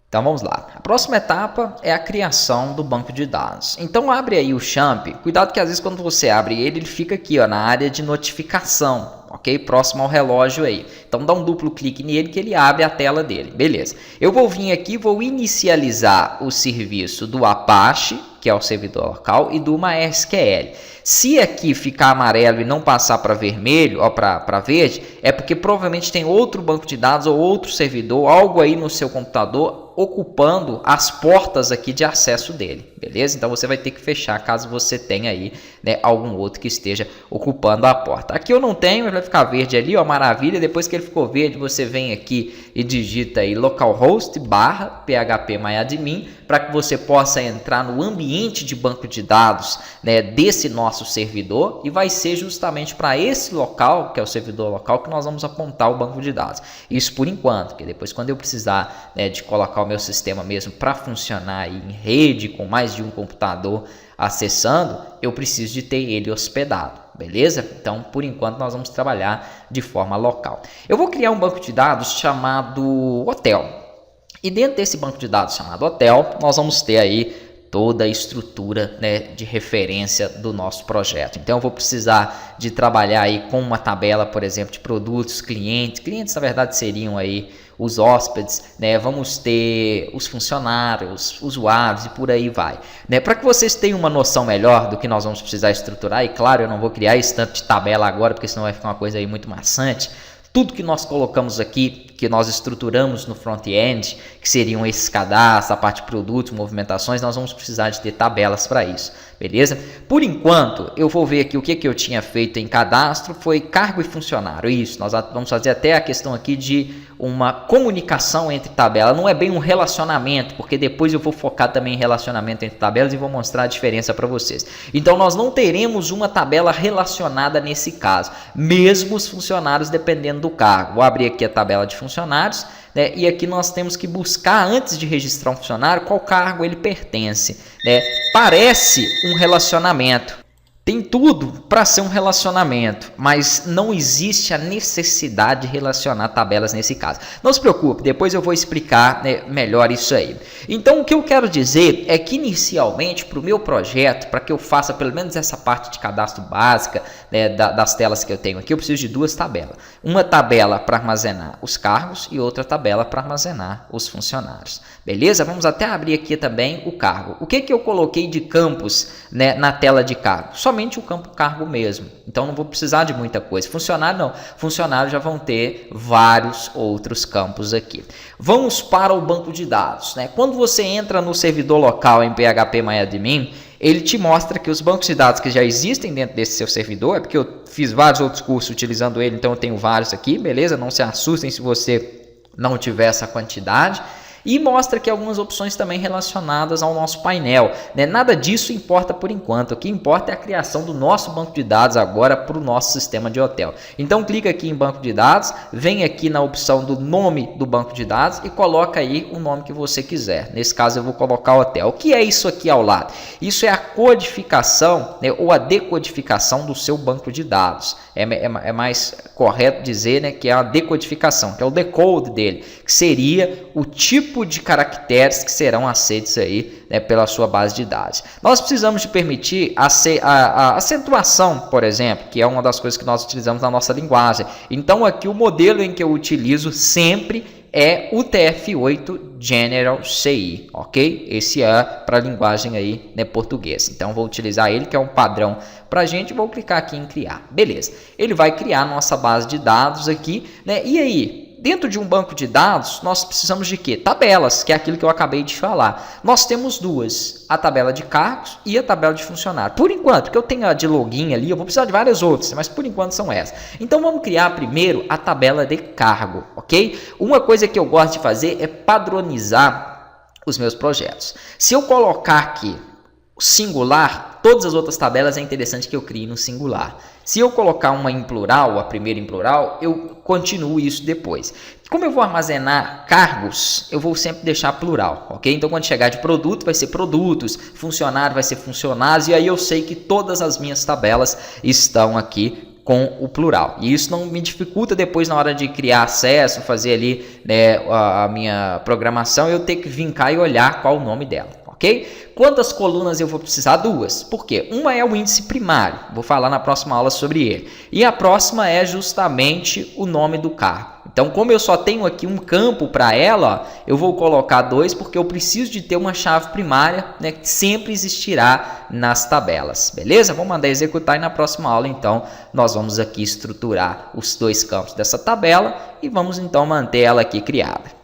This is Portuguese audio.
Então vamos lá. A próxima etapa é a criação do banco de dados. Então abre aí o Champ. Cuidado que às vezes quando você abre ele fica aqui, ó, na área de notificação, ok? Próximo ao relógio aí. Então dá um duplo clique nele que ele abre a tela dele. Beleza. Eu vou vir aqui, vou inicializar o serviço do Apache, que é o servidor local, e do MySQL. Se aqui ficar amarelo e não passar para vermelho, ó, para verde, é porque provavelmente tem outro banco de dados ou outro servidor, algo aí no seu computador ocupando as portas aqui de acesso dele, beleza? Então você vai ter que fechar caso você tenha aí, né, algum outro que esteja ocupando a porta. Aqui eu não tenho, ele vai ficar verde ali, ó, maravilha. Depois que ele ficou verde, você vem aqui e digita aí localhost /phpMyAdmin para que você possa entrar no ambiente de banco de dados, né, desse nosso servidor, e vai ser justamente para esse local, que é o servidor local, que nós vamos apontar o banco de dados. Isso por enquanto, porque depois quando eu precisar, né, de colocar o meu sistema mesmo para funcionar aí em rede com mais de um computador acessando, eu preciso de ter ele hospedado, beleza? Então, por enquanto, nós vamos trabalhar de forma local. Eu vou criar um banco de dados chamado Hotel. E dentro desse banco de dados chamado Hotel, nós vamos ter aí toda a estrutura, né, de referência do nosso projeto. Então eu vou precisar de trabalhar aí com uma tabela, por exemplo, de produtos, clientes na verdade seriam aí os hóspedes, né? Vamos ter os funcionários, usuários e por aí vai, né? Para que vocês tenham uma noção melhor do que nós vamos precisar estruturar, e claro, eu não vou criar esse tanto de tabela agora, porque senão vai ficar uma coisa aí muito maçante. Tudo que nós colocamos aqui, que nós estruturamos no front-end, que seriam esses cadastros, a parte de produtos, movimentações, nós vamos precisar de ter tabelas para isso, beleza? Por enquanto, eu vou ver aqui o que eu tinha feito em cadastro, foi cargo e funcionário, isso, nós vamos fazer até a questão aqui de uma comunicação entre tabelas, não é bem um relacionamento, porque depois eu vou focar também em relacionamento entre tabelas e vou mostrar a diferença para vocês. Então nós não teremos uma tabela relacionada nesse caso, mesmo os funcionários dependendo do cargo. Vou abrir aqui a tabela de funcionários, né, e aqui nós temos que buscar, antes de registrar um funcionário, qual cargo ele pertence, né? Parece um relacionamento. Tem tudo para ser um relacionamento, mas não existe a necessidade de relacionar tabelas nesse caso. Não se preocupe, depois eu vou explicar, né, melhor isso aí. Então, o que eu quero dizer é que inicialmente para o meu projeto, para que eu faça pelo menos essa parte de cadastro básica, né, das telas que eu tenho aqui, eu preciso de duas tabelas. Uma tabela para armazenar os cargos e outra tabela para armazenar os funcionários. Beleza? Vamos até abrir aqui também o cargo. O que eu coloquei de campos, né, na tela de cargo? Somente o campo cargo mesmo. Então não vou precisar de muita coisa. Funcionário não. Funcionário já vão ter vários outros campos aqui. Vamos para o banco de dados, né? Quando você entra no servidor local em phpMyAdmin, ele te mostra que os bancos de dados que já existem dentro desse seu servidor, é porque eu fiz vários outros cursos utilizando ele, então eu tenho vários aqui, beleza? Não se assustem se você não tiver essa quantidade. E mostra aqui algumas opções também relacionadas ao nosso painel, né? Nada disso importa por enquanto, o que importa é a criação do nosso banco de dados agora para o nosso sistema de hotel. Então clica aqui em banco de dados, vem aqui na opção do nome do banco de dados e coloca aí o nome que você quiser. Nesse caso eu vou colocar hotel. O que é isso aqui ao lado? Isso é a codificação, né, ou a decodificação do seu banco de dados. É mais correto dizer, né, que é a decodificação, que é o decode dele, que seria o tipo de caracteres que serão aceitos aí, né, pela sua base de dados. Nós precisamos de permitir a acentuação, por exemplo, que é uma das coisas que nós utilizamos na nossa linguagem. Então aqui o modelo em que eu utilizo sempre é o TF8 General CI, ok? Esse é para a linguagem aí, né, português. Então vou utilizar ele, que é um padrão para a gente. Vou clicar aqui em criar. Beleza. Ele vai criar nossa base de dados aqui, né? E aí, dentro de um banco de dados, nós precisamos de quê? Tabelas, que é aquilo que eu acabei de falar. Nós temos duas, a tabela de cargos e a tabela de funcionário. Por enquanto, que eu tenho a de login ali, eu vou precisar de várias outras, mas por enquanto são essas. Então vamos criar primeiro a tabela de cargo, ok? Uma coisa que eu gosto de fazer é padronizar os meus projetos. Se eu colocar aqui singular, todas as outras tabelas é interessante que eu crie no singular. Se eu colocar uma em plural, a primeira em plural, eu continuo isso depois. Como eu vou armazenar cargos, eu vou sempre deixar plural, ok? Então, quando chegar de produto, vai ser produtos, funcionário vai ser funcionários, e aí eu sei que todas as minhas tabelas estão aqui com o plural. E isso não me dificulta depois na hora de criar acesso, fazer ali, né, a minha programação, eu ter que vir cá e olhar qual o nome dela, ok? Quantas colunas eu vou precisar? 2. Por quê? Uma é o índice primário, vou falar na próxima aula sobre ele. E a próxima é justamente o nome do cargo. Então, como eu só tenho aqui um campo para ela, eu vou colocar 2 porque eu preciso de ter uma chave primária, né, que sempre existirá nas tabelas, beleza? Vou mandar executar e na próxima aula, então, nós vamos aqui estruturar os 2 campos dessa tabela e vamos, então, manter ela aqui criada.